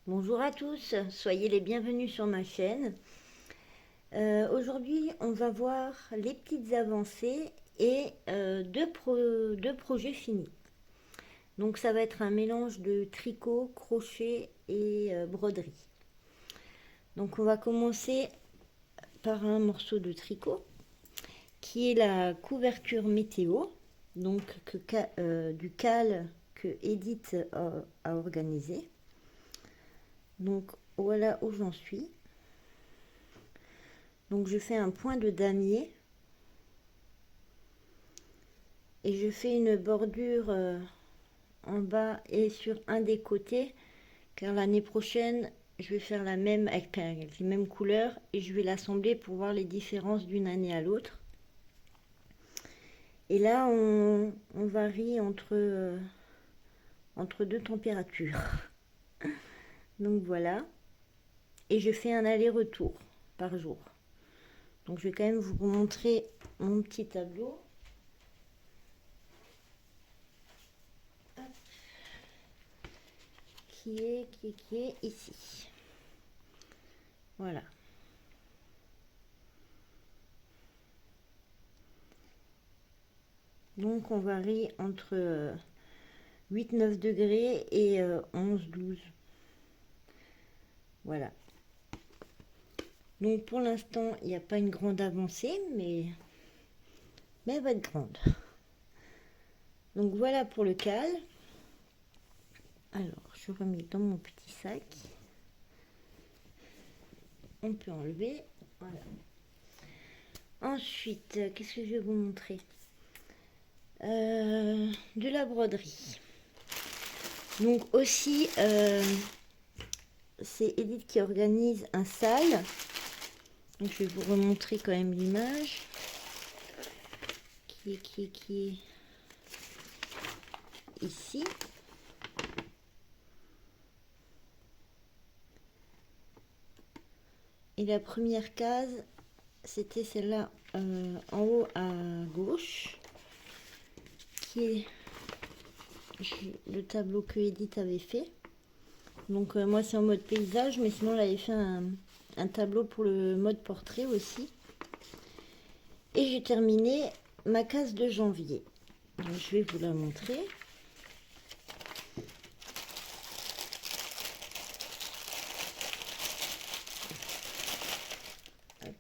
Bonjour à tous, soyez les bienvenus sur ma chaîne. Aujourd'hui, on va voir les petites avancées et deux projets finis. Donc ça va être un mélange de tricot, crochet et broderie. Donc on va commencer par un morceau de tricot qui est la couverture météo, donc du cal que Edith a organisé. Donc voilà où j'en suis. Donc je fais un point de damier et je fais une bordure en bas et sur un des côtés, car l'année prochaine je vais faire la même avec les mêmes couleurs et je vais l'assembler pour voir les différences d'une année à l'autre. Et là on varie entre deux températures. Donc voilà, et je fais un aller-retour par jour. Donc je vais quand même vous montrer mon petit tableau. Qui est ici. Voilà. Donc on varie entre 8-9 degrés et 11-12. Voilà. Donc pour l'instant, il n'y a pas une grande avancée, mais elle va être grande. Donc voilà pour le cal. Alors, je remets dans mon petit sac. On peut enlever. Voilà. Ensuite, qu'est-ce que je vais vous montrer de la broderie. Donc aussi, c'est Edith qui organise un sale. Donc je vais vous remontrer quand même l'image. Qui est ici. Et la première case, c'était celle-là en haut à gauche, qui est le tableau que Edith avait fait. Donc moi c'est en mode paysage, mais sinon elle avait fait un tableau pour le mode portrait aussi. Et j'ai terminé ma case de janvier. Donc, je vais vous la montrer. Hop.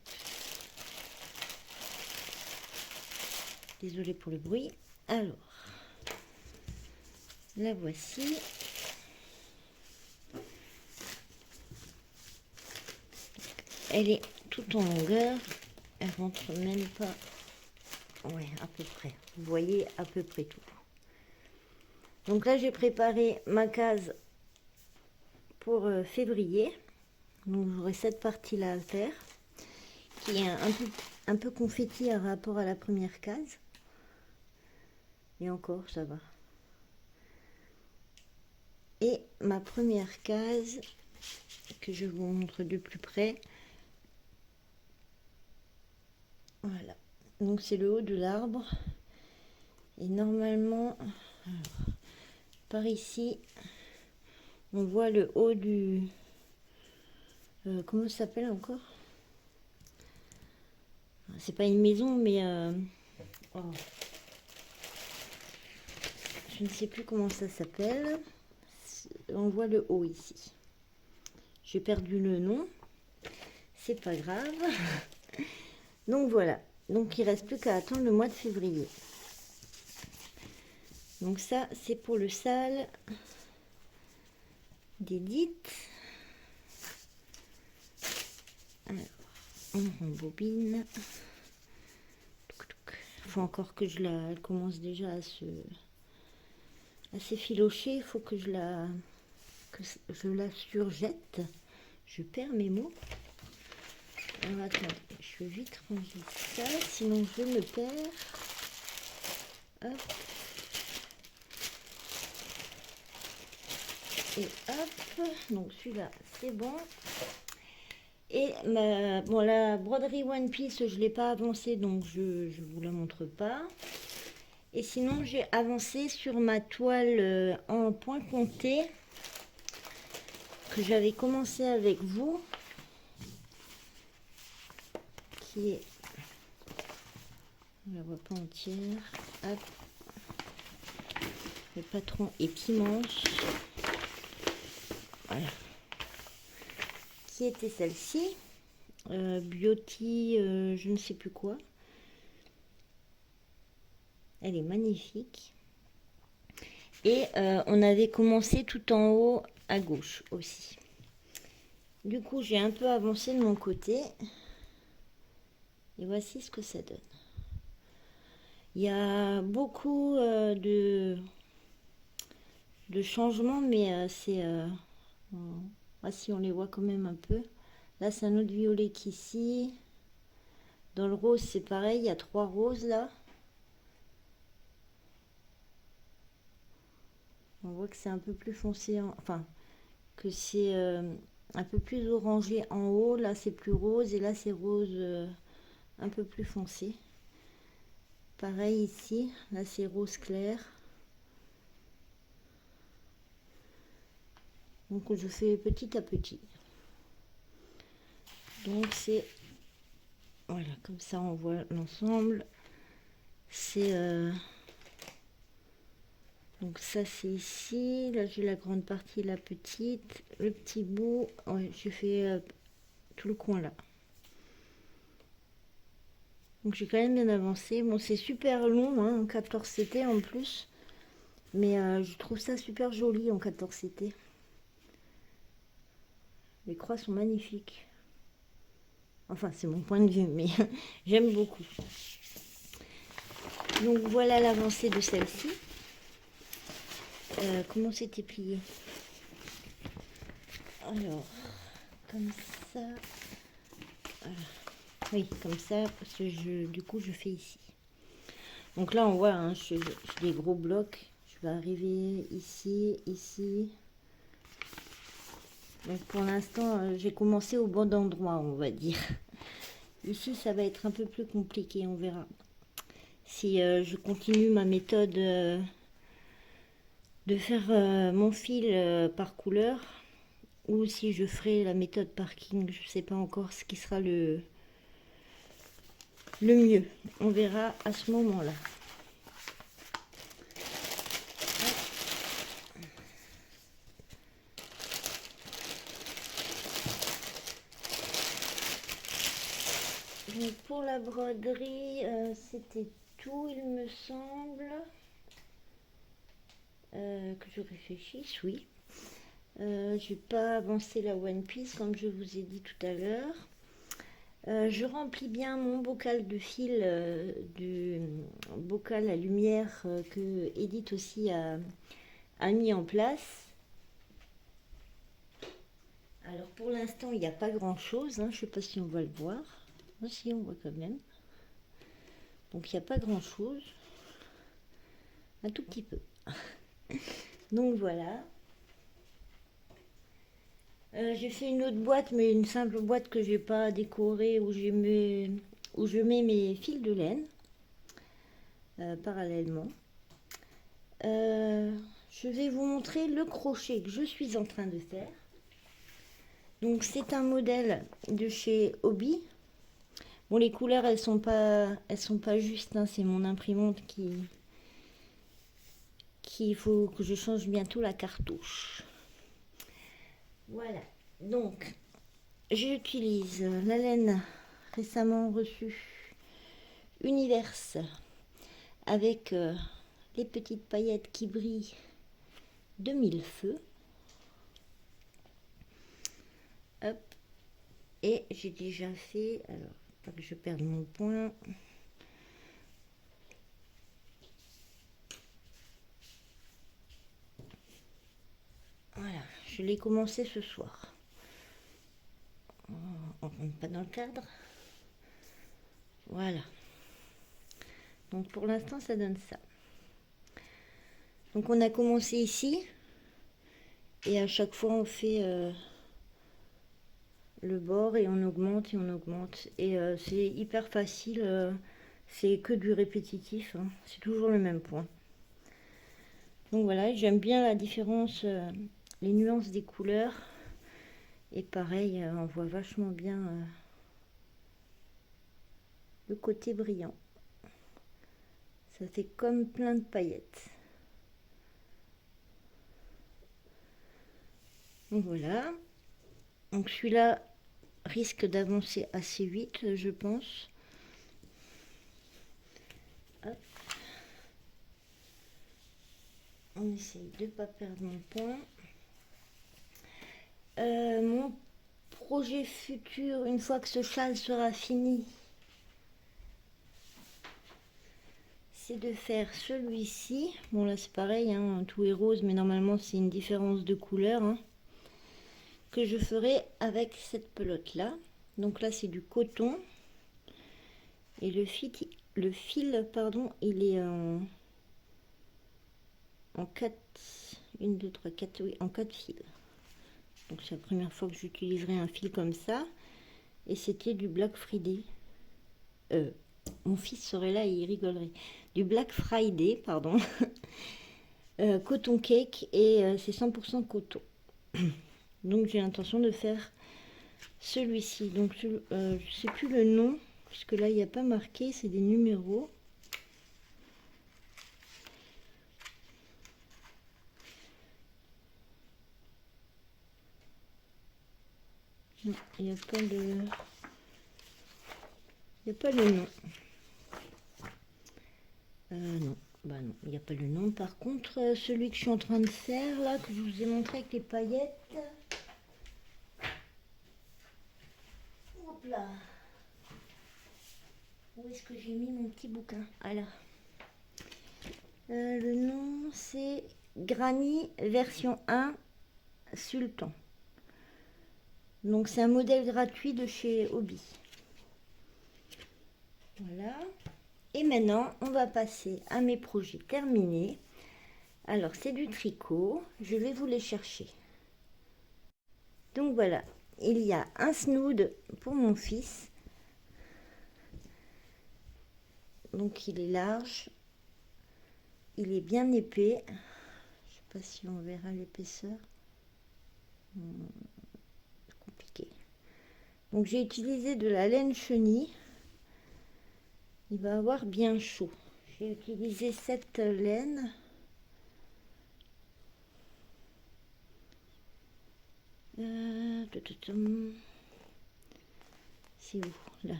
Désolée pour le bruit. Alors, la voici. Elle est toute en longueur. Elle rentre même pas. Ouais, à peu près. Vous voyez à peu près tout. Donc là, j'ai préparé ma case pour février. Donc j'aurai cette partie-là à faire, qui est un peu confetti par rapport à la première case. Et encore, ça va. Et ma première case, que je vous montre de plus près. Voilà. Donc c'est le haut de l'arbre. Et normalement, alors, par ici, on voit le haut du... comment ça s'appelle encore? C'est pas une maison, mais... oh. Je ne sais plus comment ça s'appelle. On voit le haut ici. J'ai perdu le nom. C'est pas grave. Donc voilà. Donc il reste plus qu'à attendre le mois de février. Donc ça, c'est pour le sale d'Edith. Alors, on rembobine. Il faut encore que elle commence déjà à s'effilocher. Il faut que je la surjette. Je perds mes mots. Alors attendez, je vais vite ranger ça, sinon je me perds. Hop. Et hop, donc celui-là c'est bon. Et bon, la broderie One Piece, je ne l'ai pas avancée, donc je ne vous la montre pas. Et sinon, j'ai avancé sur ma toile en point compté. que j'avais commencé avec vous, qui est, on la voit pas entière, hop, le patron est Pimanche, voilà, qui était celle-ci, Beauty, je ne sais plus quoi, elle est magnifique, et on avait commencé tout en haut à gauche aussi. Du coup, j'ai un peu avancé de mon côté. Et voici ce que ça donne. Il y a beaucoup de changements, mais c'est... voici, on les voit quand même un peu. Là, c'est un autre violet qu'ici. Dans le rose, c'est pareil. Il y a 3 roses là. On voit que c'est un peu plus foncé. Enfin, que c'est un peu plus orangé en haut. Là, c'est plus rose. Et là, c'est rose un peu plus foncé. Pareil ici. Là, c'est rose clair. Donc, je fais petit à petit. Donc, c'est... Voilà, comme ça, on voit l'ensemble. C'est... Donc ça c'est ici, là j'ai la grande partie, la petite, le petit bout, ouais, j'ai fait tout le coin là. Donc j'ai quand même bien avancé. Bon, c'est super long hein, en 14 CT en plus, mais je trouve ça super joli en 14 CT. Les croix sont magnifiques. Enfin, c'est mon point de vue, mais j'aime beaucoup. Donc voilà l'avancée de celle-ci. Comment c'était plié? Alors, comme ça. Voilà. Oui, comme ça, parce que du coup, je fais ici. Donc là, on voit, hein, je des gros blocs. Je vais arriver ici, ici. Donc pour l'instant, j'ai commencé au bon endroit, on va dire. Ici, ça va être un peu plus compliqué, on verra. Si je continue ma méthode de faire mon fil par couleur, ou si je ferai la méthode parking, je ne sais pas encore ce qui sera le mieux. On verra à ce moment-là. Donc pour la broderie, c'était tout, il me semble. Que je réfléchisse, oui. J'ai pas avancé la One Piece comme je vous ai dit tout à l'heure. Je remplis bien mon bocal de fil du bocal à lumière que Edith aussi a mis en place. Alors pour l'instant il n'y a pas grand chose, hein. Je ne sais pas si on va le voir. Si on voit quand même. Donc il n'y a pas grand chose. Un tout petit peu. Donc voilà. J'ai fait une autre boîte, mais une simple boîte que j'ai pas décorée, où je mets mes fils de laine parallèlement. Je vais vous montrer le crochet que je suis en train de faire. Donc c'est un modèle de chez Hobby. Bon, les couleurs elles sont pas justes, hein, c'est mon imprimante qui faut que je change bientôt la cartouche. Voilà, donc j'utilise la laine récemment reçue Universe avec les petites paillettes qui brillent de mille feux. Hop, et j'ai déjà fait, alors pas que je perde mon point. Voilà, je l'ai commencé ce soir. On rentre pas dans le cadre. Voilà. Donc pour l'instant ça donne ça. Donc on a commencé ici. Et à chaque fois on fait le bord et on augmente et on augmente. Et c'est hyper facile. C'est que du répétitif. Hein. C'est toujours le même point. Donc voilà, j'aime bien la différence, les nuances des couleurs. Et pareil, on voit vachement bien le côté brillant. Ça fait comme plein de paillettes. Donc voilà. Donc celui-là risque d'avancer assez vite, je pense. Hop. On essaye de ne pas perdre mon point. Mon projet futur, une fois que ce châle sera fini, c'est de faire celui-ci. Bon là c'est pareil, hein, tout est rose, mais normalement c'est une différence de couleur. Hein, que je ferai avec cette pelote là. Donc là c'est du coton. Et le fil, pardon, il est en 4, 1, 2, 3, 4, oui, en 4 fils. Donc c'est la première fois que j'utiliserai un fil comme ça. Et c'était du Black Friday. Mon fils serait là et il rigolerait. Du Black Friday, pardon. Coton cake et c'est 100% coton. Donc j'ai l'intention de faire celui-ci. Donc je sais plus le nom, puisque là il n'y a pas marqué, c'est des numéros. Non, il n'y a pas de... Il n'y a pas le nom. Non, bah non, il n'y a pas le nom. Par contre, celui que je suis en train de faire, là, que je vous ai montré avec les paillettes. Hop là. Où est-ce que j'ai mis mon petit bouquin? Ah là. Le nom, c'est Granny version 1 Sultan. Donc c'est un modèle gratuit de chez Hobby. Voilà. Et maintenant, on va passer à mes projets terminés. Alors, c'est du tricot. Je vais vous les chercher. Donc voilà, il y a un snood pour mon fils. Donc il est large. Il est bien épais. Je ne sais pas si on verra l'épaisseur. C'est compliqué. Donc j'ai utilisé de la laine chenille. Il va avoir bien chaud. J'ai utilisé cette laine. C'est où là?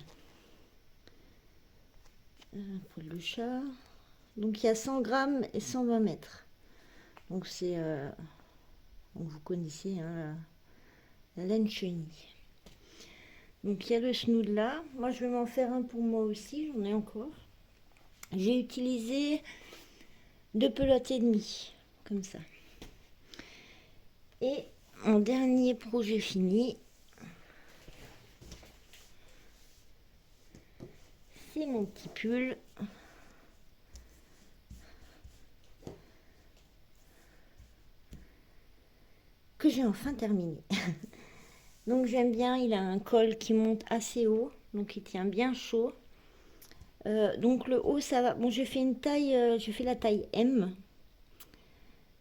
Pour le chat. Donc il y a 100 grammes et 120 mètres. Donc c'est... vous connaissez hein, la laine chenille. Donc il y a le snood là. Moi je vais m'en faire un pour moi aussi. J'en ai encore. J'ai utilisé 2 pelotes et demie. Comme ça. Et mon dernier projet fini. C'est mon petit pull. Que j'ai enfin terminé. Donc j'aime bien, il a un col qui monte assez haut, donc il tient bien chaud. Donc le haut ça va. Bon j'ai fait une taille, j'ai fait la taille M.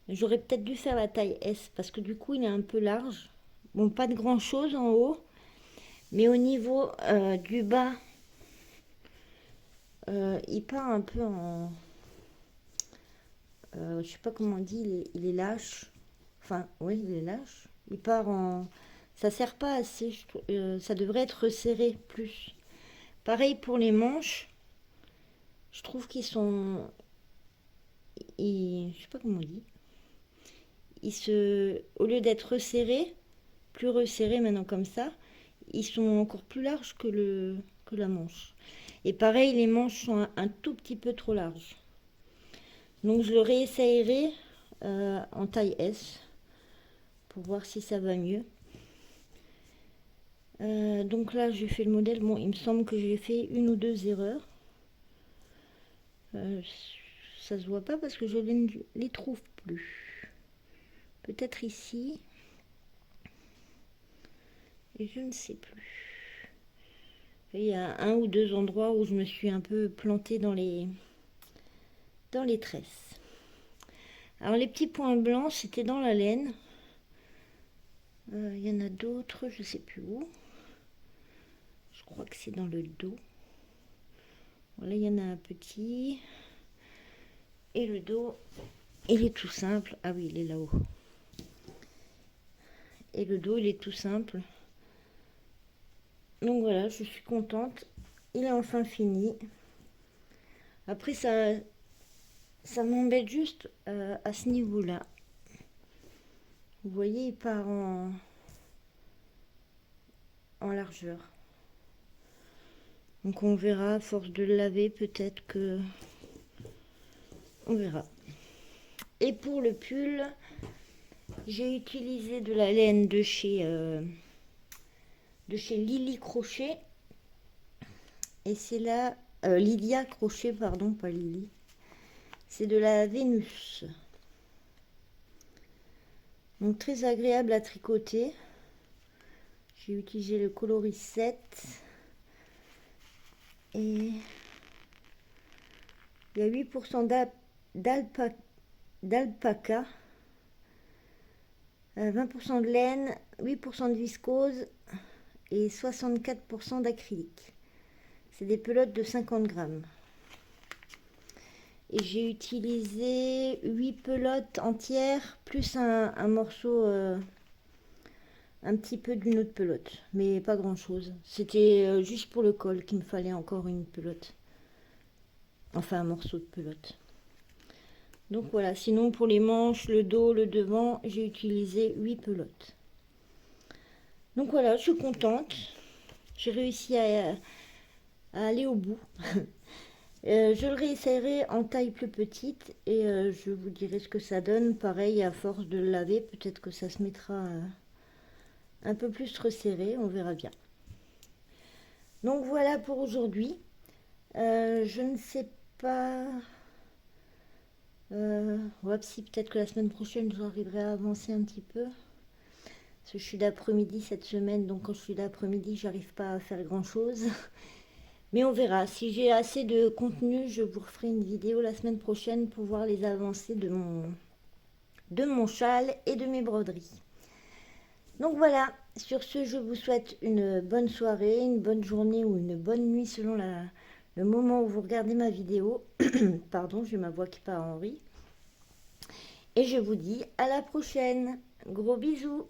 J'aurais peut-être dû faire la taille S parce que du coup il est un peu large. Bon pas de grand chose en haut, mais au niveau du bas, il part un peu en... je sais pas comment on dit, il est lâche. Enfin oui il est lâche. Il part en... Ça sert pas assez, ça devrait être resserré plus. Pareil pour les manches. Je trouve qu'ils sont... je sais pas comment on dit. Au lieu d'être resserrés, plus resserrés maintenant comme ça, ils sont encore plus larges que la manche. Et pareil, les manches sont un tout petit peu trop larges. Donc je le réessayerai en taille S pour voir si ça va mieux. Donc là, j'ai fait le modèle. Bon, il me semble que j'ai fait 1 ou 2 erreurs. Ça se voit pas parce que je ne les trouve plus. Peut-être ici. Et je ne sais plus. Il y a 1 ou 2 endroits où je me suis un peu plantée dans les tresses. Alors les petits points blancs, c'était dans la laine. Il y en a d'autres, je sais plus où. Je crois que c'est dans le dos. Voilà, il y en a un petit. Et le dos, il est tout simple. Ah oui, il est là-haut. Et le dos, il est tout simple. Donc voilà, je suis contente. Il est enfin fini. Après, ça m'embête juste à ce niveau-là. Vous voyez, il part en largeur. Donc on verra, à force de le laver, peut-être que... On verra. Et pour le pull, j'ai utilisé de la laine de chez Lily Crochet. Et c'est là... Lilia Crochet, pardon, pas Lily. C'est de la Vénus. Donc très agréable à tricoter. J'ai utilisé le coloris 7. Et il y a 8% d'alpaca, 20% de laine, 8% de viscose et 64% d'acrylique. C'est des pelotes de 50 grammes. Et j'ai utilisé 8 pelotes entières plus un morceau, un petit peu d'une autre pelote, mais pas grand chose. C'était juste pour le col qu'il me fallait encore une pelote. Enfin un morceau de pelote. Donc voilà, sinon pour les manches, le dos, le devant, j'ai utilisé 8 pelotes. Donc voilà, je suis contente. J'ai réussi à aller au bout. Je le réessayerai en taille plus petite et je vous dirai ce que ça donne. Pareil, à force de le laver, peut-être que ça se mettra un peu plus resserré, on verra bien. Donc voilà pour aujourd'hui. Je ne sais pas... ouais, si peut-être que la semaine prochaine, j'arriverai à avancer un petit peu. Parce que je suis d'après-midi cette semaine, donc quand je suis d'après-midi, j'arrive pas à faire grand-chose. Mais on verra. Si j'ai assez de contenu, je vous referai une vidéo la semaine prochaine pour voir les avancées de mon châle et de mes broderies. Donc voilà, sur ce, je vous souhaite une bonne soirée, une bonne journée ou une bonne nuit selon le moment où vous regardez ma vidéo. Pardon, j'ai ma voix qui part en riz. Et je vous dis à la prochaine. Gros bisous.